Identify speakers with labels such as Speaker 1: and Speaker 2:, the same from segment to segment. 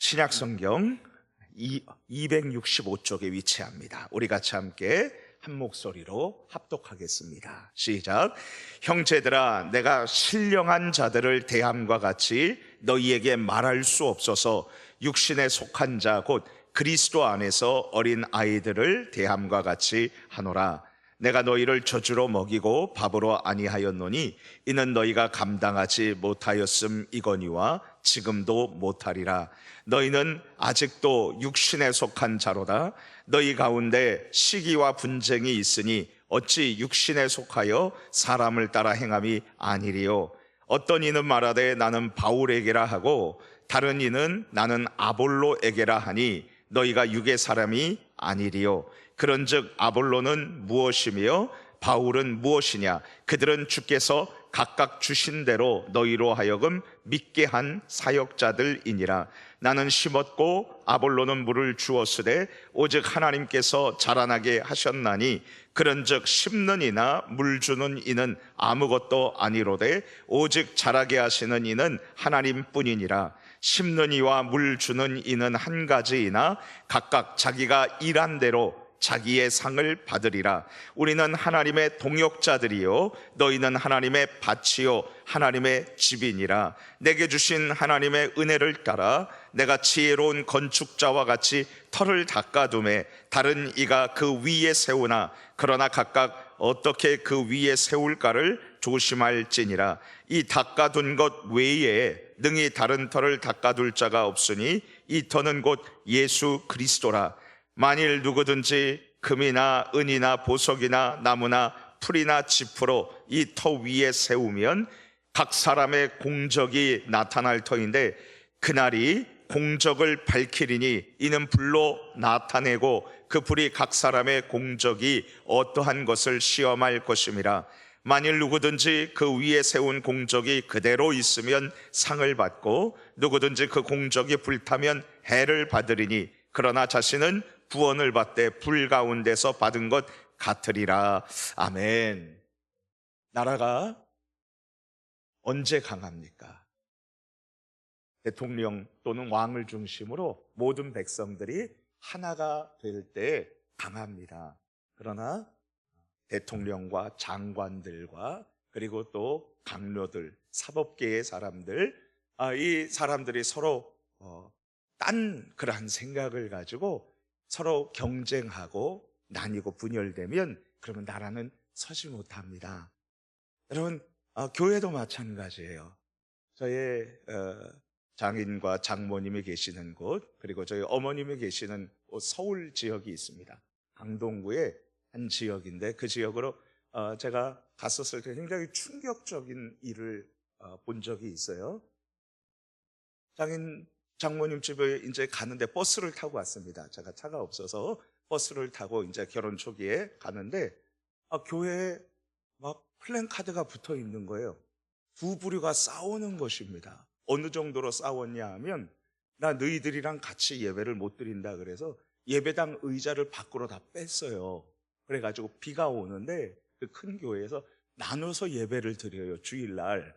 Speaker 1: 신약성경 265쪽에 위치합니다. 우리 같이 함께 한 목소리로 합독하겠습니다. 시작. 형제들아, 내가 신령한 자들을 대함과 같이 너희에게 말할 수 없어서 육신에 속한 자 곧 그리스도 안에서 어린 아이들을 대함과 같이 하노라. 내가 너희를 저주로 먹이고 밥으로 아니하였노니 이는 너희가 감당하지 못하였음이거니와 지금도 못하리라. 너희는 아직도 육신에 속한 자로다. 너희 가운데 시기와 분쟁이 있으니 어찌 육신에 속하여 사람을 따라 행함이 아니리요. 어떤 이는 말하되 나는 바울에게라 하고 다른 이는 나는 아볼로에게라 하니 너희가 육의 사람이 아니리요. 그런즉 아볼로는 무엇이며 바울은 무엇이냐? 그들은 주께서 각각 주신 대로 너희로 하여금 믿게 한 사역자들이니라. 나는 심었고 아볼로는 물을 주었으되 오직 하나님께서 자라나게 하셨나니 그런즉 심는 이나 물 주는 이는 아무것도 아니로되 오직 자라게 하시는 이는 하나님뿐이니라. 심는 이와 물 주는 이는 한 가지이나 각각 자기가 일한 대로 자기의 상을 받으리라. 우리는 하나님의 동역자들이요 너희는 하나님의 밭이요 하나님의 집이니라. 내게 주신 하나님의 은혜를 따라 내가 지혜로운 건축자와 같이 터를 닦아두매 다른 이가 그 위에 세우나 그러나 각각 어떻게 그 위에 세울까를 조심할지니라. 이 닦아둔 것 외에 능히 다른 터를 닦아둘 자가 없으니 이 터는 곧 예수 그리스도라. 만일 누구든지 금이나 은이나 보석이나 나무나 풀이나 짚으로 이 터 위에 세우면 각 사람의 공적이 나타날 터인데 그날이 공적을 밝히리니 이는 불로 나타내고 그 불이 각 사람의 공적이 어떠한 것을 시험할 것임이라. 만일 누구든지 그 위에 세운 공적이 그대로 있으면 상을 받고 누구든지 그 공적이 불타면 해를 받으리니 그러나 자신은 구원을 받되 불 가운데서 받은 것 같으리라. 아멘. 나라가 언제 강합니까? 대통령 또는 왕을 중심으로 모든 백성들이 하나가 될 때 강합니다. 그러나 대통령과 장관들과 그리고 또 강료들, 사법계의 사람들, 이 사람들이 서로 딴 그러한 생각을 가지고 서로 경쟁하고 나뉘고 분열되면 그러면 나라는 서지 못합니다. 여러분, 교회도 마찬가지예요. 저의 장인과 장모님이 계시는 곳, 그리고 저희 어머님이 계시는 서울 지역이 있습니다. 강동구의 한 지역인데 그 지역으로 제가 갔었을 때 굉장히 충격적인 일을 본 적이 있어요. 장모님 집에 이제 가는데 버스를 타고 왔습니다. 제가 차가 없어서 버스를 타고 이제 결혼 초기에 가는데 교회에 막 플랜카드가 붙어 있는 거예요. 두 부류가 싸우는 것입니다. 어느 정도로 싸웠냐 하면 나 너희들이랑 같이 예배를 못 드린다 그래서 예배당 의자를 밖으로 다 뺐어요. 그래가지고 비가 오는데 그 큰 교회에서 나눠서 예배를 드려요. 주일날.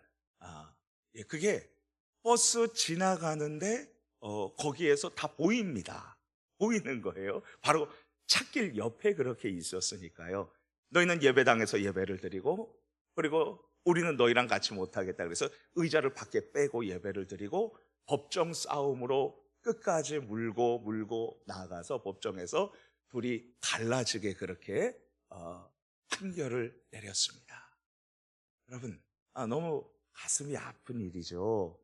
Speaker 1: 그게 버스 지나가는데 거기에서 다 보입니다. 보이는 거예요. 바로 찻길 옆에 그렇게 있었으니까요. 너희는 예배당에서 예배를 드리고 그리고 우리는 너희랑 같이 못하겠다 그래서 의자를 밖에 빼고 예배를 드리고 법정 싸움으로 끝까지 물고 나가서 법정에서 둘이 갈라지게 그렇게 판결을 내렸습니다. 여러분, 너무 가슴이 아픈 일이죠.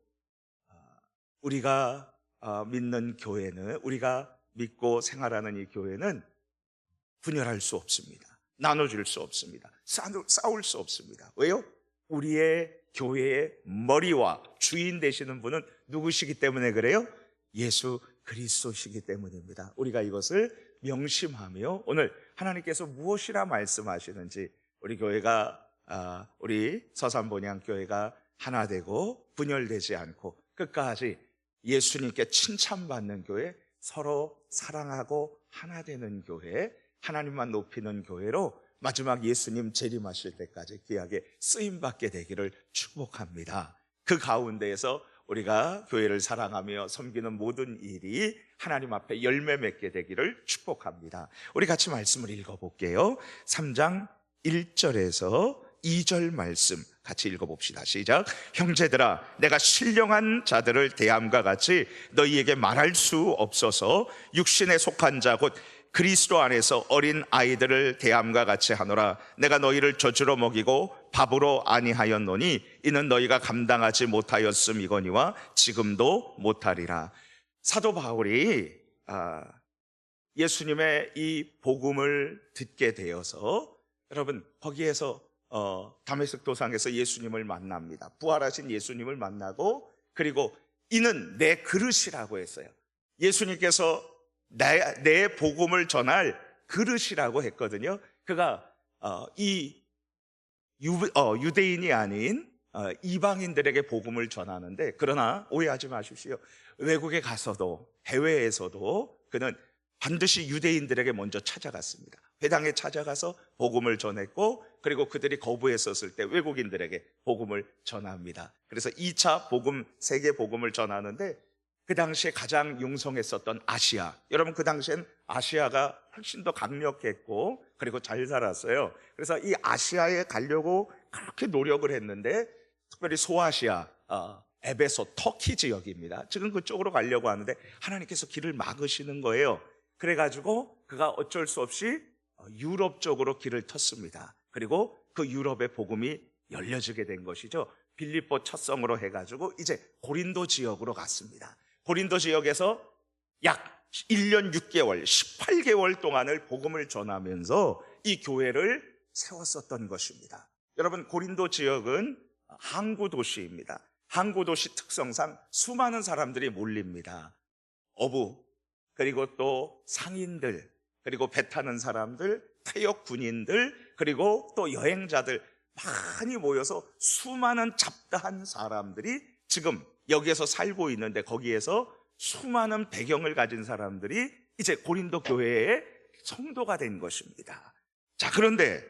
Speaker 1: 우리가 믿는 교회는, 우리가 믿고 생활하는 이 교회는 분열할 수 없습니다. 나눠줄 수 없습니다. 싸울 수 없습니다. 왜요? 우리의 교회의 머리와 주인 되시는 분은 누구시기 때문에 그래요? 예수 그리스도시기 때문입니다. 우리가 이것을 명심하며 오늘 하나님께서 무엇이라 말씀하시는지 우리 교회가 우리 서산본향교회가 하나 되고 분열되지 않고 끝까지 예수님께 칭찬받는 교회, 서로 사랑하고 하나 되는 교회, 하나님만 높이는 교회로 마지막 예수님 재림하실 때까지 귀하게 쓰임받게 되기를 축복합니다. 그 가운데에서 우리가 교회를 사랑하며 섬기는 모든 일이 하나님 앞에 열매 맺게 되기를 축복합니다. 우리 같이 말씀을 읽어볼게요. 3장 1절에서 2절 말씀 같이 읽어봅시다. 시작. 형제들아, 내가 신령한 자들을 대함과 같이 너희에게 말할 수 없어서 육신에 속한 자 곧 그리스도 안에서 어린 아이들을 대함과 같이 하노라. 내가 너희를 젖으로 먹이고 밥으로 아니하였노니 이는 너희가 감당하지 못하였음이거니와 지금도 못하리라. 사도 바울이 예수님의 이 복음을 듣게 되어서 여러분 거기에서 다메섹 도상에서 예수님을 만납니다. 부활하신 예수님을 만나고, 그리고 이는 내 그릇이라고 했어요. 예수님께서 내 복음을 전할 그릇이라고 했거든요. 그가 이 유대인이 아닌 이방인들에게 복음을 전하는데, 그러나 오해하지 마십시오. 외국에 가서도, 해외에서도 그는 반드시 유대인들에게 먼저 찾아갔습니다. 회당에 찾아가서 복음을 전했고, 그리고 그들이 거부했었을 때 외국인들에게 복음을 전합니다. 그래서 2차 복음, 세계 복음을 전하는데, 그 당시에 가장 융성했었던 아시아, 여러분 그 당시엔 아시아가 훨씬 더 강력했고 그리고 잘 살았어요. 그래서 이 아시아에 가려고 그렇게 노력을 했는데, 특별히 소아시아, 에베소, 터키 지역입니다. 지금 그쪽으로 가려고 하는데 하나님께서 길을 막으시는 거예요. 그래가지고 그가 어쩔 수 없이 유럽 쪽으로 길을 텄습니다. 그리고 그 유럽의 복음이 열려지게 된 것이죠. 빌립보 첫 성으로 해가지고 이제 고린도 지역으로 갔습니다. 고린도 지역에서 약 1년 6개월, 18개월 동안을 복음을 전하면서 이 교회를 세웠었던 것입니다. 여러분, 고린도 지역은 항구 도시입니다. 항구 도시 특성상 수많은 사람들이 몰립니다. 어부, 그리고 또 상인들, 그리고 배 타는 사람들, 퇴역 군인들, 그리고 또 여행자들 많이 모여서 수많은 잡다한 사람들이 지금 여기에서 살고 있는데, 거기에서 수많은 배경을 가진 사람들이 이제 고린도 교회의 성도가 된 것입니다. 자, 그런데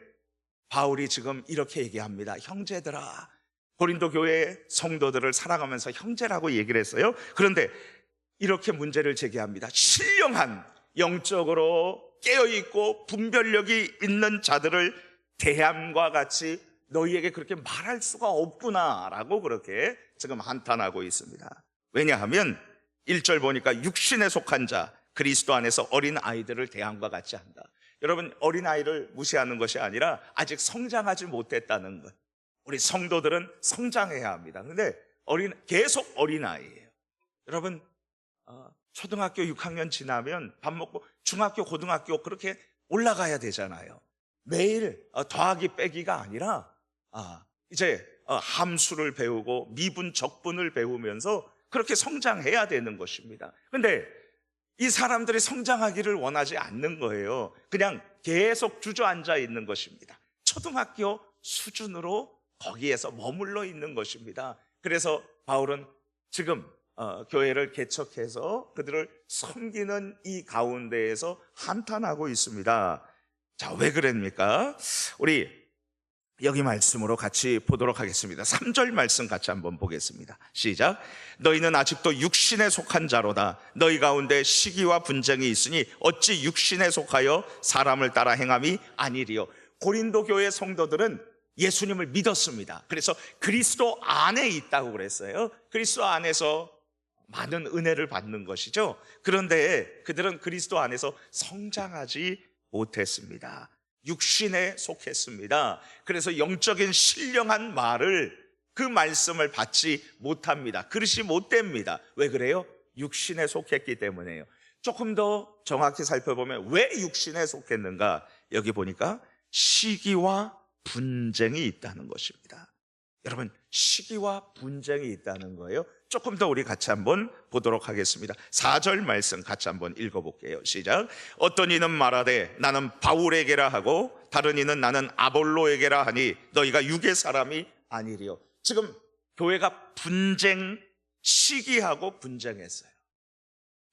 Speaker 1: 바울이 지금 이렇게 얘기합니다. 형제들아, 고린도 교회의 성도들을 사랑하면서 형제라고 얘기를 했어요. 그런데 이렇게 문제를 제기합니다. 신령한, 영적으로 깨어있고 분별력이 있는 자들을 대함과 같이 너희에게 그렇게 말할 수가 없구나라고 그렇게 지금 한탄하고 있습니다. 왜냐하면 1절 보니까 육신에 속한 자, 그리스도 안에서 어린 아이들을 대함과 같이 한다. 여러분, 어린 아이를 무시하는 것이 아니라 아직 성장하지 못했다는 것. 우리 성도들은 성장해야 합니다. 근데 계속 어린 아이예요. 여러분, 초등학교 6학년 지나면 밥 먹고 중학교, 고등학교 그렇게 올라가야 되잖아요. 매일 더하기 빼기가 아니라 이제 함수를 배우고 미분, 적분을 배우면서 그렇게 성장해야 되는 것입니다. 그런데 이 사람들이 성장하기를 원하지 않는 거예요. 그냥 계속 주저앉아 있는 것입니다. 초등학교 수준으로 거기에서 머물러 있는 것입니다. 그래서 바울은 지금 교회를 개척해서 그들을 섬기는 이 가운데에서 한탄하고 있습니다. 자, 왜 그럽니까? 우리 여기 말씀으로 같이 보도록 하겠습니다. 3절 말씀 같이 한번 보겠습니다. 시작. 너희는 아직도 육신에 속한 자로다. 너희 가운데 시기와 분쟁이 있으니 어찌 육신에 속하여 사람을 따라 행함이 아니리요. 고린도 교회 성도들은 예수님을 믿었습니다. 그래서 그리스도 안에 있다고 그랬어요. 그리스도 안에서 많은 은혜를 받는 것이죠. 그런데 그들은 그리스도 안에서 성장하지 못했습니다. 육신에 속했습니다. 그래서 영적인 신령한 말을, 그 말씀을 받지 못합니다. 그릇이 못 됩니다. 왜 그래요? 육신에 속했기 때문에요. 조금 더 정확히 살펴보면 왜 육신에 속했는가? 여기 보니까 시기와 분쟁이 있다는 것입니다. 여러분, 시기와 분쟁이 있다는 거예요. 조금 더 우리 같이 한번 보도록 하겠습니다. 4절 말씀 같이 한번 읽어볼게요. 시작. 어떤 이는 말하되 나는 바울에게라 하고 다른 이는 나는 아볼로에게라 하니 너희가 육의 사람이 아니리요. 지금 교회가 시기하고 분쟁했어요.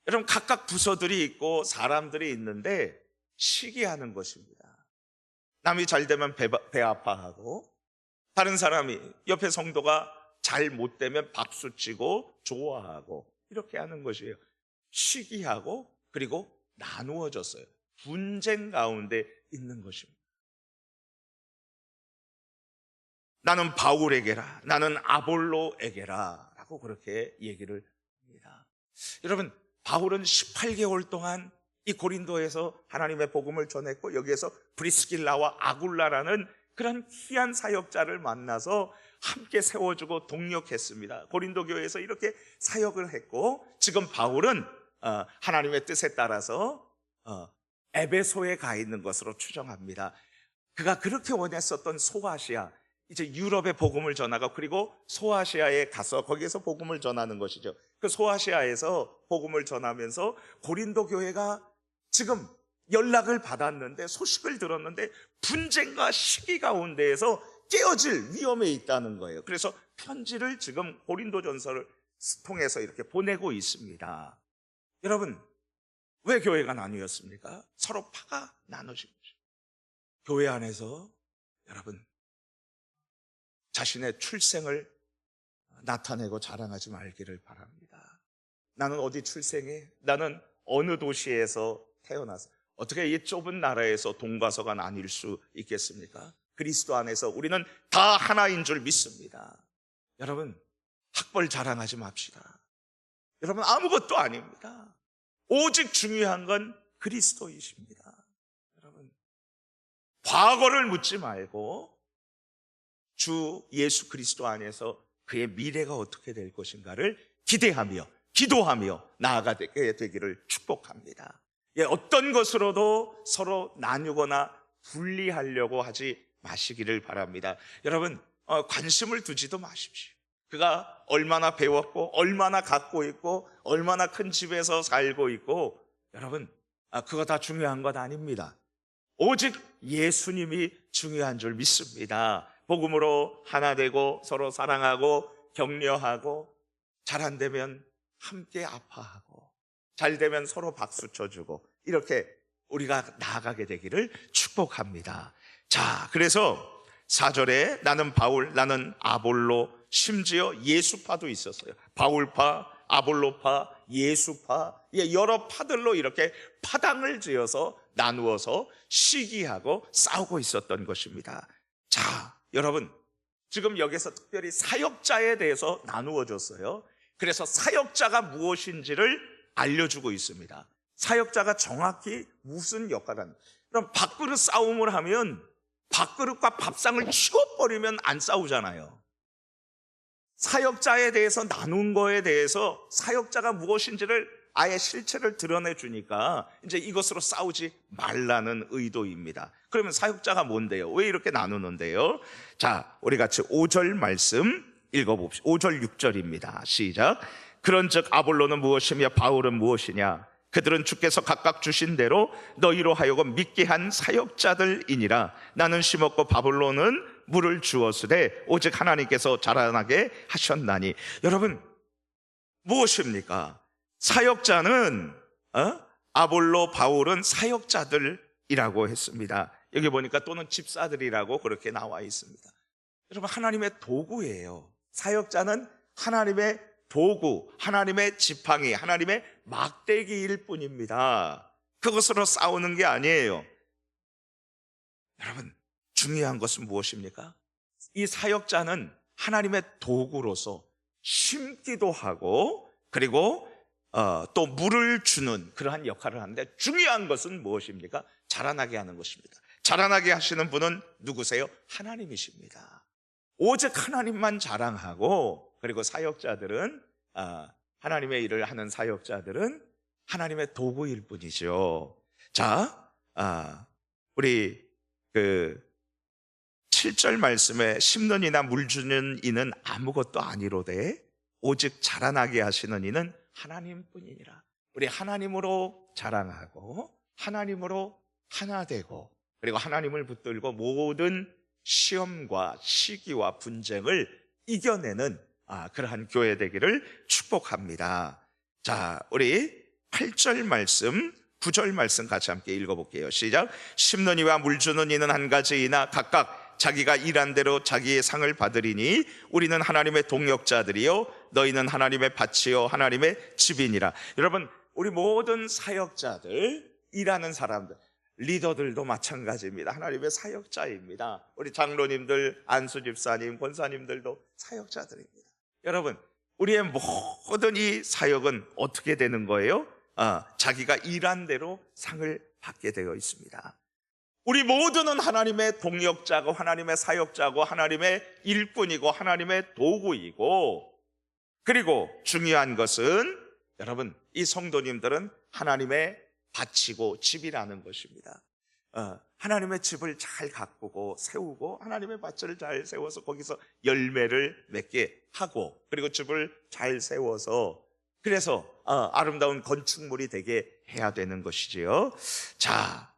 Speaker 1: 여러분, 각각 부서들이 있고 사람들이 있는데 시기하는 것입니다. 남이 잘 되면 배 아파하고, 다른 사람이, 옆에 성도가 잘 못 되면 박수치고 좋아하고 이렇게 하는 것이에요. 시기하고 그리고 나누어졌어요. 분쟁 가운데 있는 것입니다. 나는 바울에게라, 나는 아볼로에게라 라고 그렇게 얘기를 합니다. 여러분, 바울은 18개월 동안 이 고린도에서 하나님의 복음을 전했고, 여기에서 브리스길라와 아굴라라는 그런 귀한 사역자를 만나서 함께 세워주고 동력했습니다. 고린도 교회에서 이렇게 사역을 했고, 지금 바울은 하나님의 뜻에 따라서 에베소에 가 있는 것으로 추정합니다. 그가 그렇게 원했었던 소아시아, 이제 유럽에 복음을 전하고, 그리고 소아시아에 가서 거기에서 복음을 전하는 것이죠. 그 소아시아에서 복음을 전하면서 고린도 교회가 지금 연락을 받았는데, 소식을 들었는데 분쟁과 시기 가운데에서 깨어질 위험에 있다는 거예요. 그래서 편지를 지금 고린도전서를 통해서 이렇게 보내고 있습니다. 여러분, 왜 교회가 나뉘었습니까? 서로 파가 나눠진 거죠. 교회 안에서 여러분, 자신의 출생을 나타내고 자랑하지 말기를 바랍니다. 나는 어디 출생해? 나는 어느 도시에서 태어나서. 어떻게 이 좁은 나라에서 동과서가 나뉠 수 있겠습니까? 그리스도 안에서 우리는 다 하나인 줄 믿습니다. 여러분, 학벌 자랑하지 맙시다. 여러분, 아무것도 아닙니다. 오직 중요한 건 그리스도이십니다. 여러분, 과거를 묻지 말고 주 예수 그리스도 안에서 그의 미래가 어떻게 될 것인가를 기대하며 기도하며 나아가게 되기를 축복합니다. 어떤 것으로도 서로 나누거나 분리하려고 하지 마시기를 바랍니다. 여러분, 관심을 두지도 마십시오. 그가 얼마나 배웠고 얼마나 갖고 있고 얼마나 큰 집에서 살고 있고, 여러분, 그거 다 중요한 것 아닙니다. 오직 예수님이 중요한 줄 믿습니다. 복음으로 하나 되고 서로 사랑하고 격려하고, 잘 안 되면 함께 아파하고, 잘 되면 서로 박수 쳐주고, 이렇게 우리가 나아가게 되기를 축복합니다. 자, 그래서 4절에 나는 바울, 나는 아볼로, 심지어 예수파도 있었어요. 바울파, 아볼로파, 예수파, 여러 파들로 이렇게 파당을 지어서 나누어서 시기하고 싸우고 있었던 것입니다. 자, 여러분, 지금 여기서 특별히 사역자에 대해서 나누어졌어요. 그래서 사역자가 무엇인지를 알려주고 있습니다. 사역자가 정확히 무슨 역할을 하는, 그럼 밥그릇 싸움을 하면 밥그릇과 밥상을 치워버리면 안 싸우잖아요. 사역자에 대해서 나눈 거에 대해서 사역자가 무엇인지를 아예 실체를 드러내 주니까 이제 이것으로 싸우지 말라는 의도입니다. 그러면 사역자가 뭔데요? 왜 이렇게 나누는데요? 자, 우리 같이 5절 말씀 읽어봅시다. 5절 6절입니다. 시작. 그런즉 아볼로는 무엇이며 바울은 무엇이냐? 그들은 주께서 각각 주신 대로 너희로 하여금 믿게 한 사역자들이니라. 나는 심었고 바볼로는 물을 주었으되 오직 하나님께서 자라나게 하셨나니. 여러분, 무엇입니까? 사역자는 아볼로, 바울은 사역자들이라고 했습니다. 여기 보니까 또는 집사들이라고 그렇게 나와 있습니다. 여러분, 하나님의 도구예요. 사역자는 하나님의 도구, 하나님의 지팡이, 하나님의 막대기일 뿐입니다. 그것으로 싸우는 게 아니에요. 여러분, 중요한 것은 무엇입니까? 이 사역자는 하나님의 도구로서 심기도 하고, 그리고 또 물을 주는 그러한 역할을 하는데, 중요한 것은 무엇입니까? 자라나게 하는 것입니다. 자라나게 하시는 분은 누구세요? 하나님이십니다. 오직 하나님만 자랑하고, 그리고 사역자들은, 하나님의 일을 하는 사역자들은 하나님의 도구일 뿐이죠. 자, 우리 7절 말씀에 심는 이나 물 주는 이는 아무것도 아니로되 오직 자라나게 하시는 이는 하나님뿐이니라. 우리 하나님으로 자랑하고 하나님으로 하나 되고, 그리고 하나님을 붙들고 모든 시험과 시기와 분쟁을 이겨내는 그러한 교회 되기를 축복합니다. 자, 우리 8절 말씀, 9절 말씀 같이 함께 읽어볼게요. 시작. 심는 이와 물 주는 이는 한 가지이나 각각 자기가 일한 대로 자기의 상을 받으리니 우리는 하나님의 동역자들이요 너희는 하나님의 밭이요 하나님의 집이니라. 여러분, 우리 모든 사역자들, 일하는 사람들, 리더들도 마찬가지입니다. 하나님의 사역자입니다. 우리 장로님들, 안수 집사님, 권사님들도 사역자들입니다. 여러분, 우리의 모든 이 사역은 어떻게 되는 거예요? 자기가 일한 대로 상을 받게 되어 있습니다. 우리 모두는 하나님의 동역자고 하나님의 사역자고 하나님의 일꾼이고 하나님의 도구이고, 그리고 중요한 것은 여러분, 이 성도님들은 하나님의 밭이고 집이라는 것입니다. 하나님의 집을 잘 가꾸고 세우고 하나님의 밭을 잘 세워서 거기서 열매를 맺게 하고, 그리고 집을 잘 세워서 그래서 아름다운 건축물이 되게 해야 되는 것이지요. 자,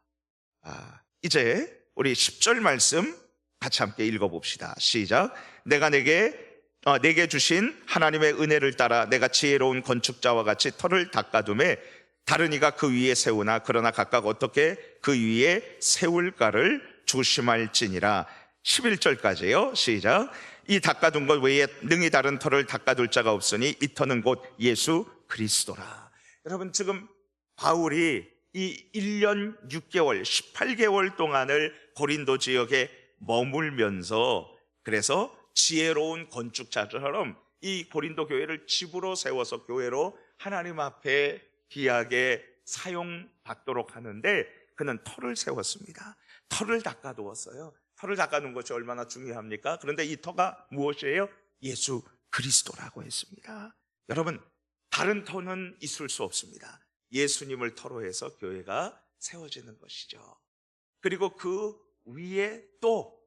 Speaker 1: 이제 우리 10절 말씀 같이 함께 읽어봅시다. 시작. 내가 내게 주신 하나님의 은혜를 따라 내가 지혜로운 건축자와 같이 터를 닦아두매 다른 이가 그 위에 세우나 그러나 각각 어떻게 그 위에 세울까를 조심할지니라. 11절까지요. 시작. 이 닦아둔 것 외에 능히 다른 터를 닦아둘 자가 없으니 이 터는 곧 예수 그리스도라. 여러분, 지금 바울이 이 1년 6개월 18개월 동안을 고린도 지역에 머물면서 그래서 지혜로운 건축자처럼 이 고린도 교회를 집으로 세워서 교회로 하나님 앞에 귀하게 사용받도록 하는데 그는 터를 세웠습니다. 터를 닦아두었어요. 터를 닦아놓은 것이 얼마나 중요합니까? 그런데 이 터가 무엇이에요? 예수 그리스도라고 했습니다. 여러분, 다른 터는 있을 수 없습니다. 예수님을 터로 해서 교회가 세워지는 것이죠. 그리고 그 위에 또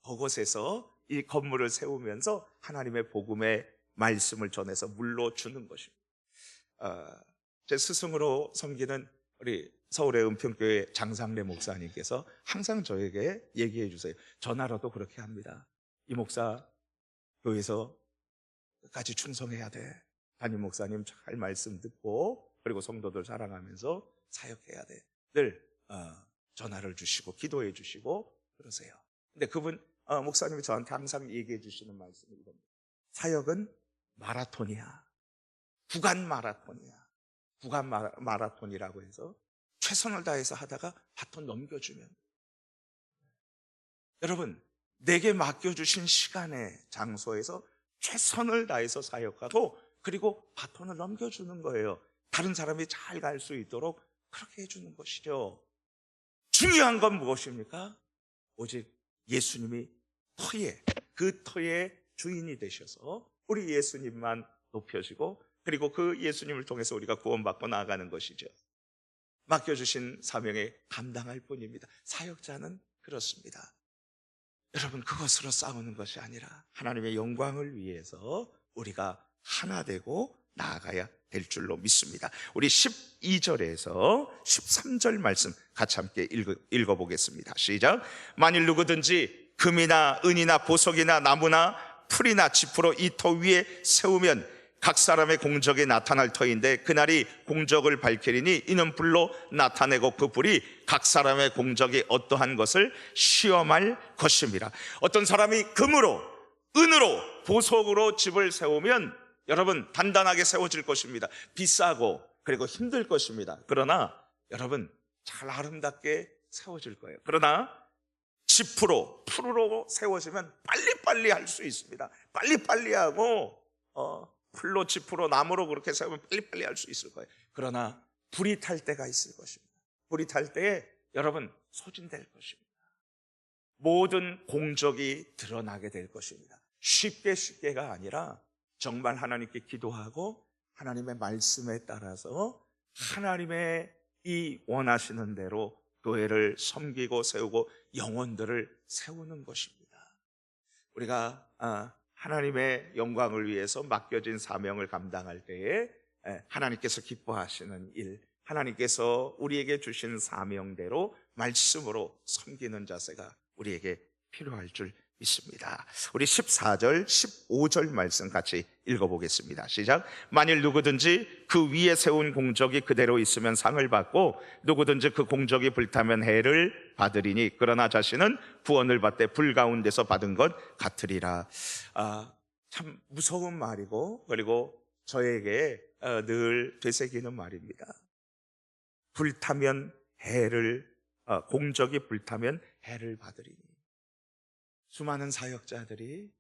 Speaker 1: 그곳에서 이 건물을 세우면서 하나님의 복음의 말씀을 전해서 물로 주는 것입니다. 제 스승으로 섬기는 우리 서울의 은평교회 장상래 목사님께서 항상 저에게 얘기해 주세요. 전화로도 그렇게 합니다. 이 목사, 교회에서 끝까지 충성해야 돼. 담임 목사님 잘 말씀 듣고 그리고 성도들 사랑하면서 사역해야 돼. 늘 전화를 주시고 기도해 주시고 그러세요. 근데 그분 목사님이 저한테 항상 얘기해 주시는 말씀이 이겁니다. 사역은 마라톤이야. 구간 마라톤이야. 구간 마라톤이라고 해서 최선을 다해서 하다가 바톤 넘겨주면, 여러분, 내게 맡겨주신 시간에 장소에서 최선을 다해서 사역하고 그리고 바톤을 넘겨주는 거예요. 다른 사람이 잘 갈 수 있도록 그렇게 해주는 것이죠. 중요한 건 무엇입니까? 오직 예수님이 그 터의 주인이 되셔서 우리 예수님만 높여지고 그리고 그 예수님을 통해서 우리가 구원받고 나아가는 것이죠. 맡겨주신 사명에 감당할 뿐입니다. 사역자는 그렇습니다. 여러분, 그것으로 싸우는 것이 아니라 하나님의 영광을 위해서 우리가 하나 되고 나아가야 될 줄로 믿습니다. 우리 12절에서 13절 말씀 같이 함께 읽어보겠습니다. 시작. 만일 누구든지 금이나 은이나 보석이나 나무나 풀이나 짚으로 이 터 위에 세우면 각 사람의 공적이 나타날 터인데 그날이 공적을 밝히리니 이는 불로 나타내고 그 불이 각 사람의 공적이 어떠한 것을 시험할 것입니다. 어떤 사람이 금으로, 은으로, 보석으로 집을 세우면 여러분 단단하게 세워질 것입니다. 비싸고 그리고 힘들 것입니다. 그러나 여러분 잘 아름답게 세워질 거예요. 그러나 짚으로, 풀로 세워지면 빨리빨리 할 수 있습니다. 빨리빨리 하고 풀로, 짚으로, 나무로 그렇게 세우면 빨리빨리 할 수 있을 거예요. 그러나 불이 탈 때가 있을 것입니다. 불이 탈 때에 여러분 소진될 것입니다. 모든 공적이 드러나게 될 것입니다. 쉽게가 아니라 정말 하나님께 기도하고 하나님의 말씀에 따라서 하나님의 이 원하시는 대로 교회를 섬기고 세우고 영혼들을 세우는 것입니다. 우리가 하나님의 영광을 위해서 맡겨진 사명을 감당할 때에 하나님께서 기뻐하시는 일, 하나님께서 우리에게 주신 사명대로 말씀으로 섬기는 자세가 우리에게 필요할 줄 있습니다. 우리 14절, 15절 말씀 같이 읽어보겠습니다. 시작. 만일 누구든지 그 위에 세운 공적이 그대로 있으면 상을 받고 누구든지 그 공적이 불타면 해를 받으리니 그러나 자신은 구원을 받되 불 가운데서 받은 것 같으리라. 참 무서운 말이고 그리고 저에게 늘 되새기는 말입니다. 불타면 해를 공적이 불타면 해를 받으리니. 수많은 사역자들이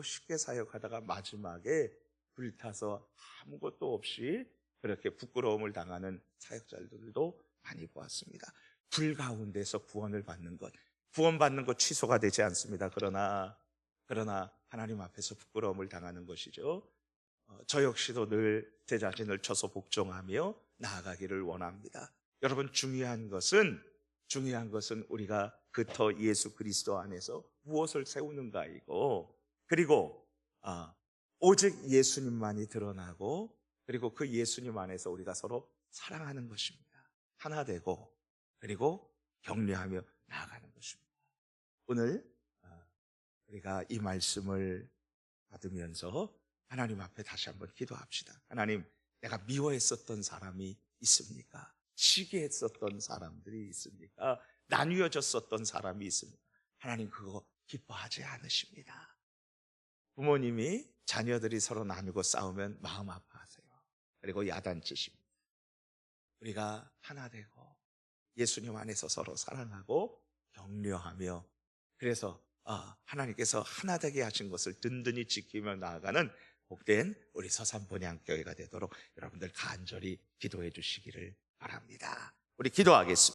Speaker 1: 쉽게 사역하다가 마지막에 불타서 아무것도 없이 그렇게 부끄러움을 당하는 사역자들도 많이 보았습니다. 불 가운데서 구원을 받는 것, 구원받는 것 취소가 되지 않습니다. 그러나 하나님 앞에서 부끄러움을 당하는 것이죠. 저 역시도 늘 제 자신을 쳐서 복종하며 나아가기를 원합니다. 여러분, 중요한 것은 우리가 그터 예수 그리스도 안에서 무엇을 세우는가이고, 그리고 오직 예수님만이 드러나고, 그리고 그 예수님 안에서 우리가 서로 사랑하는 것입니다. 하나 되고 그리고 격려하며 나아가는 것입니다. 오늘 우리가 이 말씀을 받으면서 하나님 앞에 다시 한번 기도합시다. 하나님, 내가 미워했었던 사람이 있습니까? 시기했었던 사람들이 있습니까? 나뉘어졌었던 사람이 있습니까? 하나님, 그거 기뻐하지 않으십니다. 부모님이 자녀들이 서로 나누고 싸우면 마음 아파하세요. 그리고 야단치십니다. 우리가 하나 되고 예수님 안에서 서로 사랑하고 격려하며, 그래서 하나님께서 하나 되게 하신 것을 든든히 지키며 나아가는 복된 우리 서산본향교회가 되도록 여러분들 간절히 기도해 주시기를 바랍니다. 우리 기도하겠습니다.